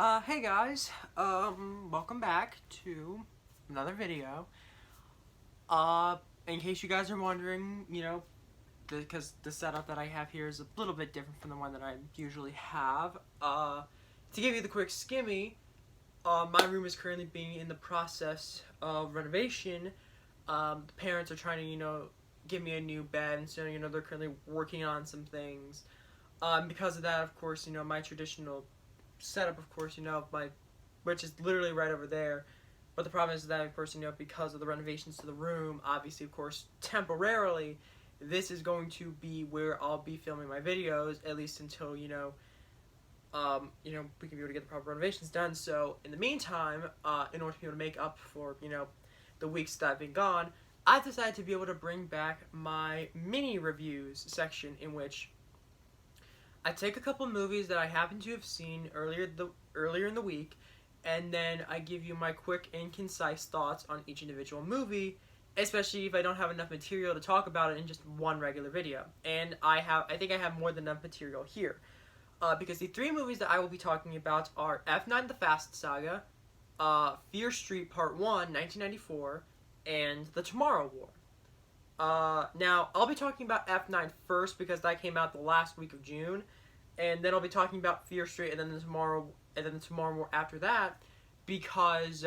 Hey guys, welcome back to another video. In case you guys are wondering, because the setup that I have here is a little bit different from the one that I usually have. To give you the quick skimmy, my room is currently being in the process of renovation. The parents are trying to, give me a new bed, and so, they're currently working on some things. Because of that, of course, my traditional setup, of course, which is literally right over there. But the problem is that, of course, because of the renovations to the room, obviously, of course, temporarily, this is going to be where I'll be filming my videos, at least until, we can be able to get the proper renovations done. So, in the meantime, in order to be able to make up for, the weeks that I've been gone, I've decided to be able to bring back my mini reviews section, in which I take a couple movies that I happen to have seen earlier in the week, and then I give you my quick and concise thoughts on each individual movie, especially if I don't have enough material to talk about it in just one regular video. And I think I have more than enough material here. Because the three movies that I will be talking about are F9 The Fast Saga, Fear Street Part 1, 1994, and The Tomorrow War. Now, I'll be talking about F9 first because that came out the last week of June, and then I'll be talking about Fear Street and then the Tomorrow War after that, because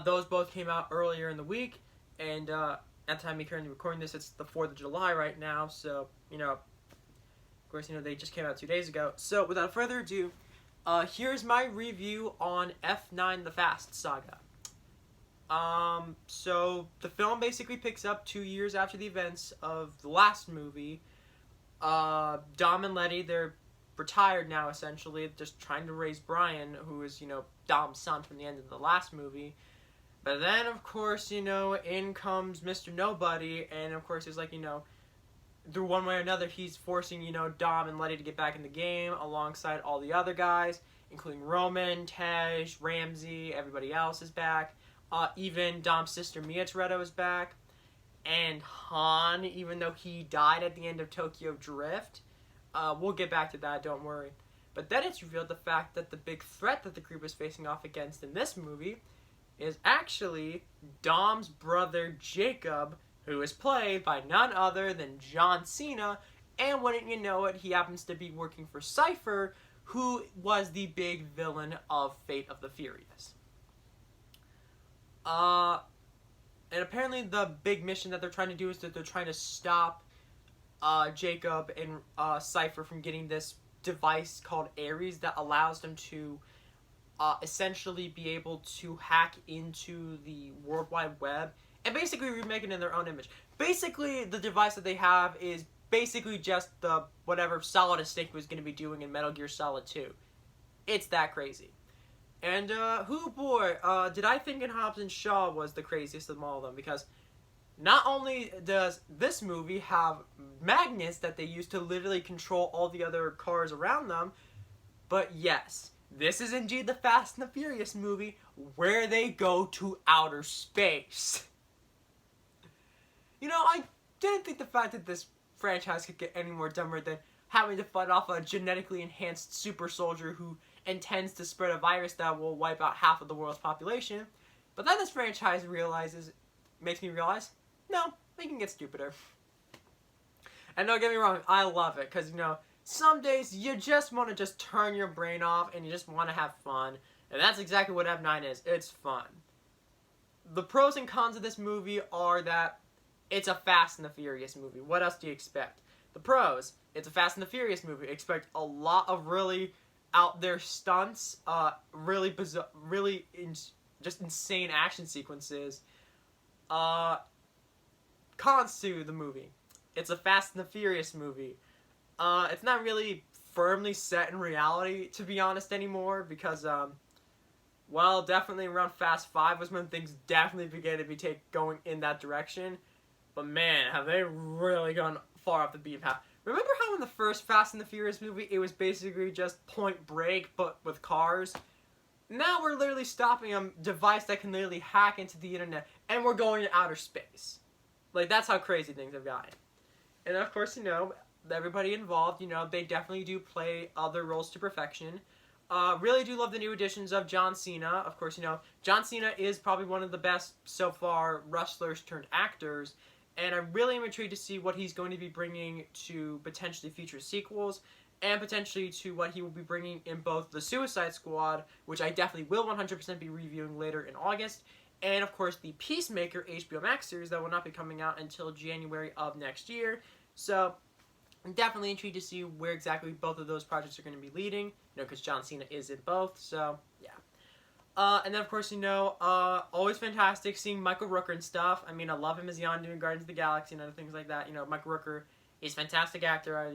those both came out earlier in the week, and at the time of currently recording this, it's the 4th of July right now, so, of course, they just came out 2 days ago. So, without further ado, here's my review on F9 The Fast Saga. So the film basically picks up 2 years after the events of the last movie. Dom and Letty, they're retired now, essentially, just trying to raise Brian, who is, Dom's son from the end of the last movie. But then, of course, in comes Mr. Nobody, and of course, he's like, through one way or another, he's forcing, Dom and Letty to get back in the game, alongside all the other guys, including Roman, Tej, Ramsey, everybody else is back. Even Dom's sister Mia Toretto is back, and Han, even though he died at the end of Tokyo Drift. We'll get back to that, don't worry. But then it's revealed the fact that the big threat that the group is facing off against in this movie is actually Dom's brother Jacob, who is played by none other than John Cena, and wouldn't you know it, he happens to be working for Cypher, who was the big villain of Fate of the Furious. And apparently the big mission that they're trying to do is that they're trying to stop Jacob and Cypher from getting this device called Ares that allows them to essentially be able to hack into the World Wide Web and basically remake it in their own image. Basically, the device that they have is basically just the whatever Solid Snake was going to be doing in Metal Gear Solid 2. It's that crazy. And, did I think Hobbs and Shaw was the craziest of all of them, because not only does this movie have magnets that they use to literally control all the other cars around them, but yes, this is indeed the Fast and the Furious movie where they go to outer space. I didn't think the fact that this franchise could get any more dumber than having to fight off a genetically enhanced super soldier who intends to spread a virus that will wipe out half of the world's population. But then this franchise makes me realize, no, they can get stupider. And don't get me wrong, I love it, because, some days you just want to turn your brain off and you just want to have fun. And that's exactly what F9 is. It's fun. The pros and cons of this movie are that it's a Fast and the Furious movie. What else do you expect? The pros, it's a Fast and the Furious movie. Expect a lot of really out there stunts, really bizarre, just insane action sequences. Cons to the movie. It's a Fast and the Furious movie. It's not really firmly set in reality, to be honest, anymore, because, definitely around Fast 5 was when things definitely began to be going in that direction. But man, have they really gone far off the beaten path. Remember how in the first Fast and the Furious movie, it was basically just Point Break, but with cars? Now we're literally stopping a device that can literally hack into the internet, and we're going to outer space. Like, that's how crazy things have gotten. And of course, everybody involved, they definitely do play other roles to perfection. Really do love the new additions of John Cena. Of course, John Cena is probably one of the best so far wrestlers turned actors, and I really am intrigued to see what he's going to be bringing to potentially future sequels, and potentially to what he will be bringing in both the Suicide Squad, which I definitely will 100% be reviewing later in August, and of course the Peacemaker HBO Max series that will not be coming out until January of next year. So I'm definitely intrigued to see where exactly both of those projects are going to be leading, because John Cena is in both, so yeah. And then, of course, always fantastic seeing Michael Rooker and stuff. I mean, I love him as Yondu in Guardians of the Galaxy and other things like that. Michael Rooker is a fantastic actor,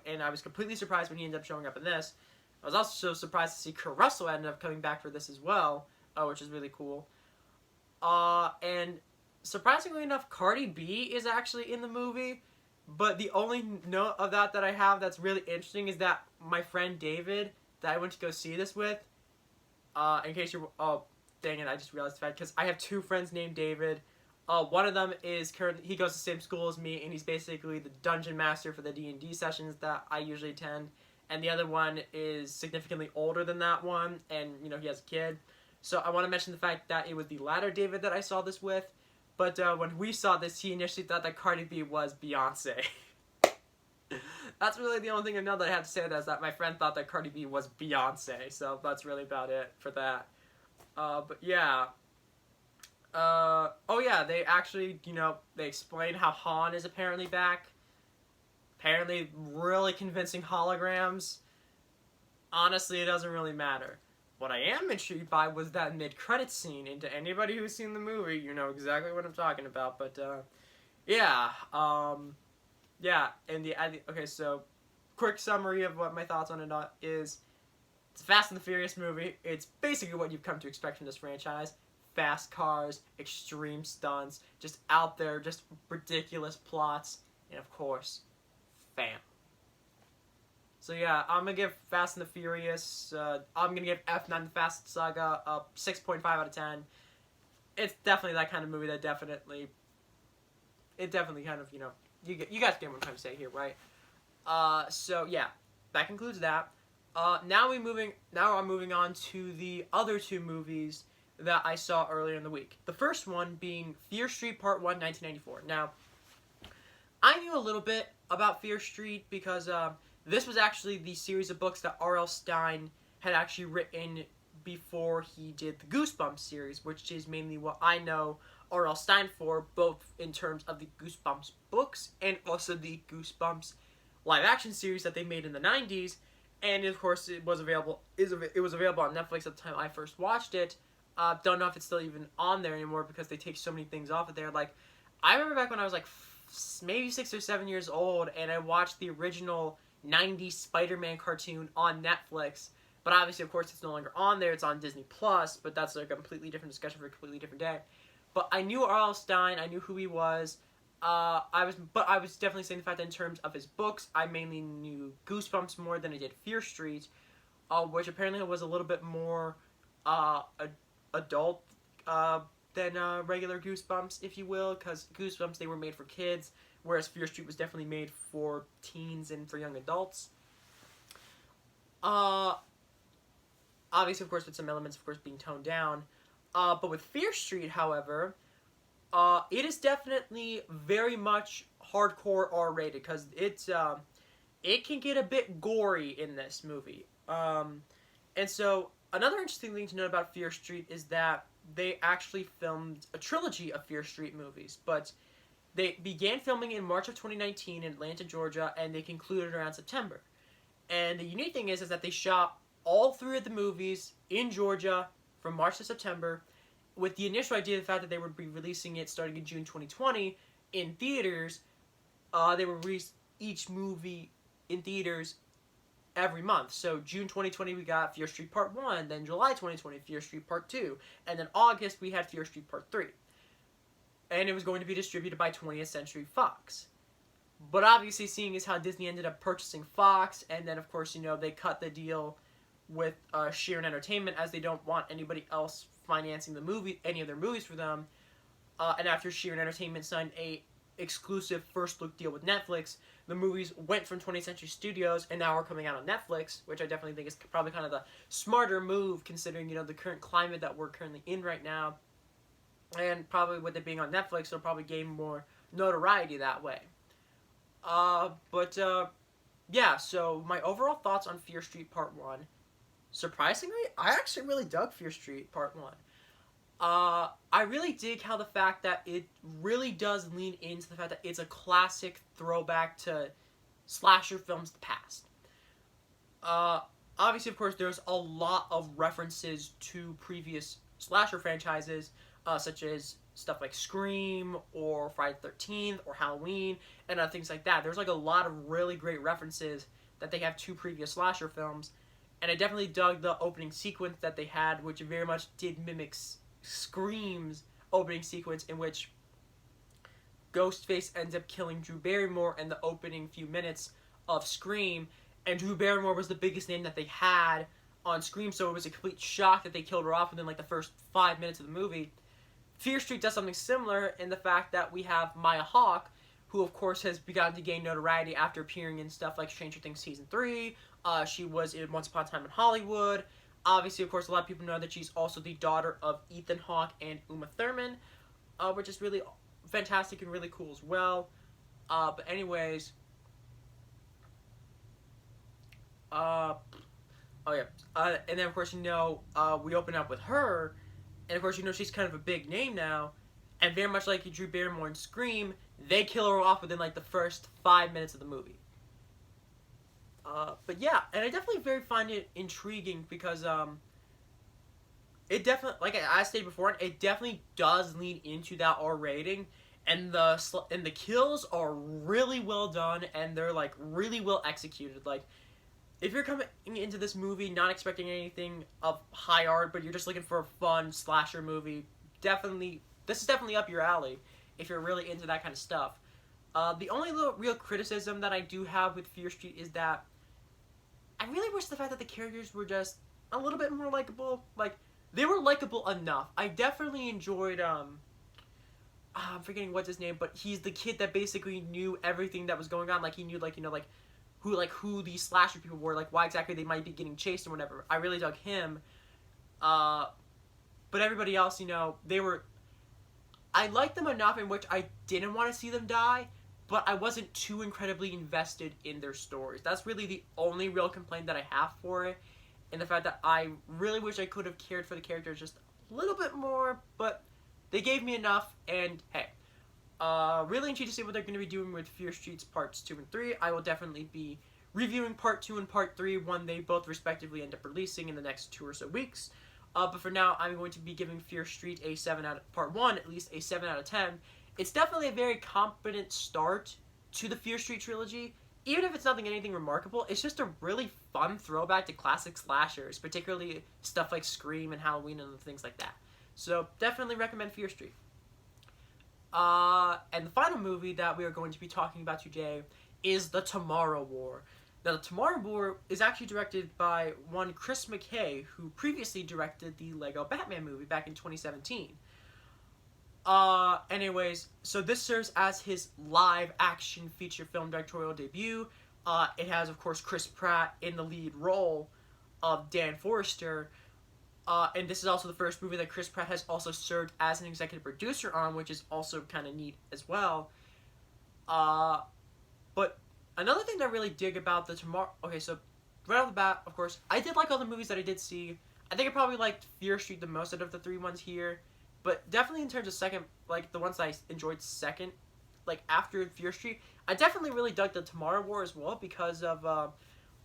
and I was completely surprised when he ended up showing up in this. I was also so surprised to see Kurt Russell ended up coming back for this as well, which is really cool. And surprisingly enough, Cardi B is actually in the movie. But the only note of that I have that's really interesting is that my friend David, that I went to go see this with, in case you're, oh, dang it, I just realized the fact, because I have two friends named David. One of them is currently, he goes to the same school as me, and he's basically the dungeon master for the D&D sessions that I usually attend. And the other one is significantly older than that one, and, he has a kid. So I want to mention the fact that it was the latter David that I saw this with. But when we saw this, he initially thought that Cardi B was Beyonce. That's really the only thing I know that I have to say to that, is that my friend thought that Cardi B was Beyonce. So that's really about it for that. But yeah. Oh yeah, they actually, they explain how Han is apparently back. Apparently really convincing holograms. Honestly, it doesn't really matter. What I am intrigued by was that mid-credits scene, and to anybody who's seen the movie, you know exactly what I'm talking about, but, yeah, and okay, so, quick summary of what my thoughts on it is, it's a Fast and the Furious movie. It's basically what you've come to expect from this franchise. Fast cars, extreme stunts, just out there, just ridiculous plots, and of course, fam. So yeah, I'm going to give Fast and the Furious, I'm going to give F9 The Fast Saga a 6.5 out of 10. It's definitely that kind of movie that definitely kind of, you guys get what I'm trying to say here, right? So yeah, that concludes that. Now I'm moving on to the other two movies that I saw earlier in the week. The first one being Fear Street Part 1, 1994. Now, I knew a little bit about Fear Street because, this was actually the series of books that R.L. Stine had actually written before he did the Goosebumps series, which is mainly what I know R.L. Stine for, both in terms of the Goosebumps books and also the Goosebumps live-action series that they made in the 90s. And, of course, it was available on Netflix at the time I first watched it. Don't know if it's still even on there anymore because they take so many things off of there. Like, I remember back when I was, like, maybe 6 or 7 years old, and I watched the original 90s Spider-Man cartoon on Netflix, but obviously, of course, it's no longer on there. It's on Disney Plus, but that's a completely different discussion for a completely different day. But I knew R.L. Stine. I knew who he was. I was definitely saying the fact that in terms of his books, I mainly knew Goosebumps more than I did Fear Street, which apparently was a little bit more adult than regular Goosebumps, if you will, because Goosebumps, they were made for kids, whereas Fear Street was definitely made for teens and for young adults. Obviously, of course, with some elements, of course, being toned down. But with Fear Street, however, it is definitely very much hardcore R-rated, because it can get a bit gory in this movie. And so, another interesting thing to note about Fear Street is that they actually filmed a trilogy of Fear Street movies, but they began filming in March of 2019 in Atlanta, Georgia, and they concluded around September. And the unique thing is that they shot all three of the movies in Georgia from March to September, with the initial idea of the fact that they would be releasing it starting in June 2020 in theaters. They would release each movie in theaters every month. So June 2020 we got Fear Street Part 1, then July 2020 Fear Street Part 2, and then August we had Fear Street Part 3. And it was going to be distributed by 20th Century Fox. But obviously, seeing as how Disney ended up purchasing Fox, and then of course, they cut the deal with Sheeran Entertainment, as they don't want anybody else financing any of their movies for them. And after Sheeran Entertainment signed a exclusive first look deal with Netflix. The movies went from 20th Century Studios and now are coming out on Netflix, which I definitely think is probably kind of the smarter move considering, the current climate that we're currently in right now. And probably with it being on Netflix, it'll probably gain more notoriety that way. Yeah, so my overall thoughts on Fear Street Part 1. Surprisingly, I actually really dug Fear Street Part 1. I really dig how the fact that it really does lean into the fact that it's a classic throwback to slasher films of the past. Obviously, of course, there's a lot of references to previous slasher franchises, such as stuff like Scream, or Friday the 13th, or Halloween, and other things like that. There's like a lot of really great references that they have to previous slasher films, and I definitely dug the opening sequence that they had, which very much did mimic Scream's opening sequence, in which Ghostface ends up killing Drew Barrymore in the opening few minutes of Scream, and Drew Barrymore was the biggest name that they had on Scream, so it was a complete shock that they killed her off within like the first 5 minutes of the movie. Fear Street does something similar in the fact that we have Maya Hawke, who of course has begun to gain notoriety after appearing in stuff like Stranger Things Season 3. She was in Once Upon a Time in Hollywood. Obviously, of course, a lot of people know that she's also the daughter of Ethan Hawke and Uma Thurman, which is really fantastic and really cool as well. But anyways, and then of course, we open up with her, and of course, she's kind of a big name now, and very much like Drew Barrymore and Scream, they kill her off within like the first 5 minutes of the movie. But yeah, and I definitely find it intriguing because it definitely, like I stated before, it definitely does lean into that R rating, and the kills are really well done, and they're like really well executed. Like, if you're coming into this movie not expecting anything of high art, but you're just looking for a fun slasher movie, this is definitely up your alley if you're really into that kind of stuff. The only real criticism that I do have with Fear Street is that I really wish the fact that the characters were just a little bit more likable. Like, they were likable enough. I definitely enjoyed, I'm forgetting what's his name, but he's the kid that basically knew everything that was going on. Like, he knew, who these slasher people were, like, why exactly they might be getting chased and whatever. I really dug him. But everybody else, I liked them enough in which I didn't want to see them die, but I wasn't too incredibly invested in their stories. That's really the only real complaint that I have for it, and the fact that I really wish I could have cared for the characters just a little bit more, but they gave me enough, and hey. Really intrigued to see what they're going to be doing with Fear Street's Parts 2 and 3. I will definitely be reviewing Part 2 and Part 3 when they both respectively end up releasing in the next 2 or so weeks. But for now, I'm going to be giving Fear Street a 7 out of Part 1, at least a 7 out of 10. It's definitely a very competent start to the Fear Street trilogy. Even if it's anything remarkable, it's just a really fun throwback to classic slashers, particularly stuff like Scream and Halloween and things like that. So definitely recommend Fear Street. And the final movie that we are going to be talking about today is The Tomorrow War. Now, The Tomorrow War is actually directed by one Chris McKay, who previously directed the Lego Batman movie back in 2017. Anyways, so this serves as his live-action feature film directorial debut. It has, of course, Chris Pratt in the lead role of Dan Forrester. And this is also the first movie that Chris Pratt has also served as an executive producer on, which is also kind of neat as well. But another thing that I really dig about the Tomorrow... Okay, so right off the bat, of course, I did like all the movies that I did see. I think I probably liked Fear Street the most out of the 3 ones here. But definitely in terms of second, like, the ones that I enjoyed second, like, after Fear Street, I definitely really dug The Tomorrow War as well because of,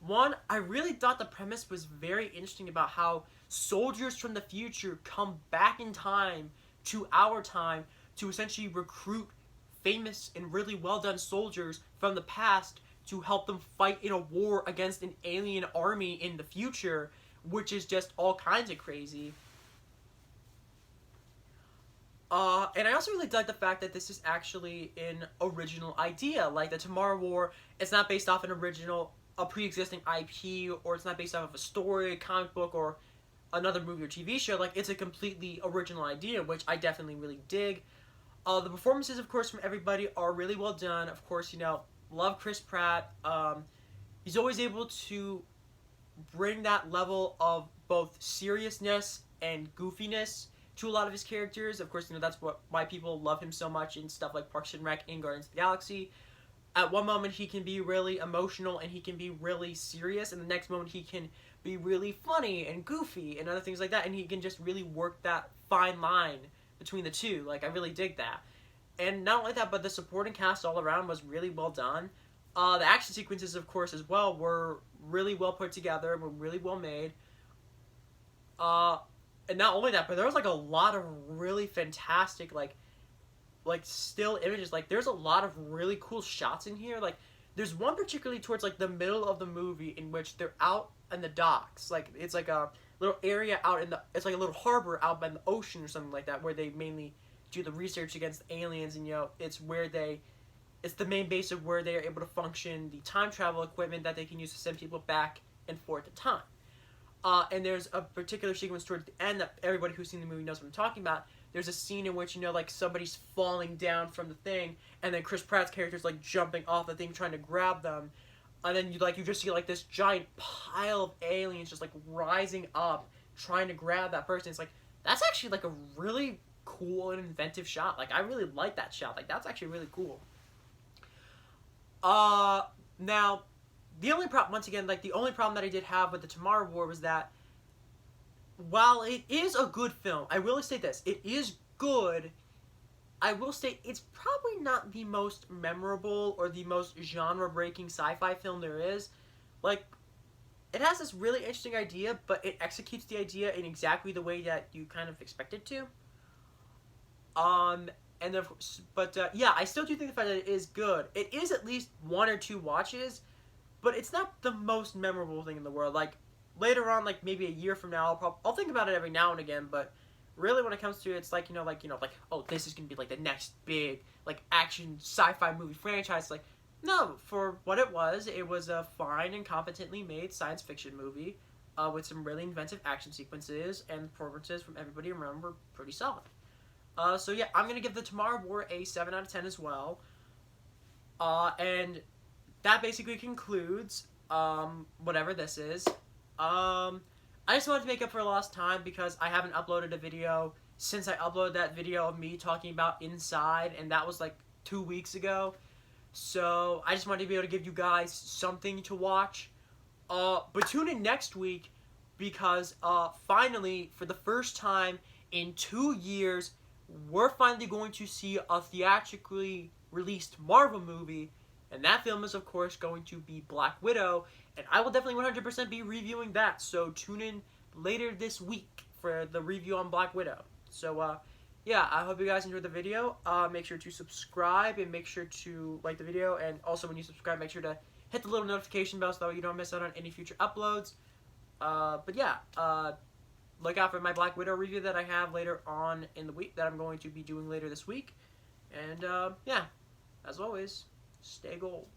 one, I really thought the premise was very interesting about how soldiers from the future come back in time to our time to essentially recruit famous and really well-done soldiers from the past to help them fight in a war against an alien army in the future, which is just all kinds of crazy. And I also really like the fact that this is actually an original idea. Like, the Tomorrow War, it's not based off a pre-existing IP, or it's not based off of a story, a comic book, or another movie or TV show. Like, it's a completely original idea, which I definitely really dig. The performances, of course, from everybody are really well done. Of course, love Chris Pratt. He's always able to bring that level of both seriousness and goofiness to a lot of his characters. Of course, that's why people love him so much in stuff like Parks and Rec and Guardians of the Galaxy. At one moment, he can be really emotional and he can be really serious, and the next moment, he can be really funny and goofy and other things like that, and he can just really work that fine line between the two. Like, I really dig that. And not only that, but the supporting cast all around was really well done. The action sequences, of course, as well, were really well put together, were really well made. And not only that, but there was, like, a lot of really fantastic, like still images. Like, there's a lot of really cool shots in here. Like, there's one particularly towards, like, the middle of the movie in which they're out in the docks. Like, it's like a little area out in the, it's like a little harbor out by the ocean or something like that, where they mainly do the research against aliens, and it's where it's the main base of where they are able to function the time travel equipment that they can use to send people back and forth in time. And there's a particular sequence towards the end that everybody who's seen the movie knows what I'm talking about. There's a scene in which, like, somebody's falling down from the thing, and then Chris Pratt's character's, like, jumping off the thing trying to grab them. And then, you just see, like, this giant pile of aliens just, like, rising up, trying to grab that person. It's like, that's actually, like, a really cool and inventive shot. Like, I really like that shot. Like, that's actually really cool. Now, the only problem, once again, like, the only problem that I did have with the Tomorrow War was that, while it is a good film, I will say this, it is good, I will say it's probably not the most memorable or the most genre-breaking sci-fi film there is. Like, it has this really interesting idea, but it executes the idea in exactly the way that you kind of expect it to. Yeah, I still do think the fact that it is good. It is at least 1 or 2 watches, but it's not the most memorable thing in the world. Like, later on, like, maybe a year from now, I'll think about it every now and again, but really, when it comes to it, it's like, oh, this is going to be, like, the next big, like, action sci-fi movie franchise. Like, no, for what it was a fine and competently made science fiction movie with some really inventive action sequences, and performances from everybody around were pretty solid. So yeah, I'm going to give The Tomorrow War a 7 out of 10 as well. And that basically concludes whatever this is. I just wanted to make up for lost time because I haven't uploaded a video since I uploaded that video of me talking about Inside, and that was like 2 weeks ago. So I just wanted to be able to give you guys something to watch. But tune in next week because finally, for the first time in 2 years, we're finally going to see a theatrically released Marvel movie, and that film is, of course, going to be Black Widow, and I will definitely 100% be reviewing that, so tune in later this week for the review on Black Widow. So, yeah, I hope you guys enjoyed the video. Make sure to subscribe, and make sure to like the video, and also when you subscribe, make sure to hit the little notification bell so that way you don't miss out on any future uploads. But yeah, look out for my Black Widow review that I have later on in the week that I'm going to be doing later this week. And, yeah, as always, stay gold.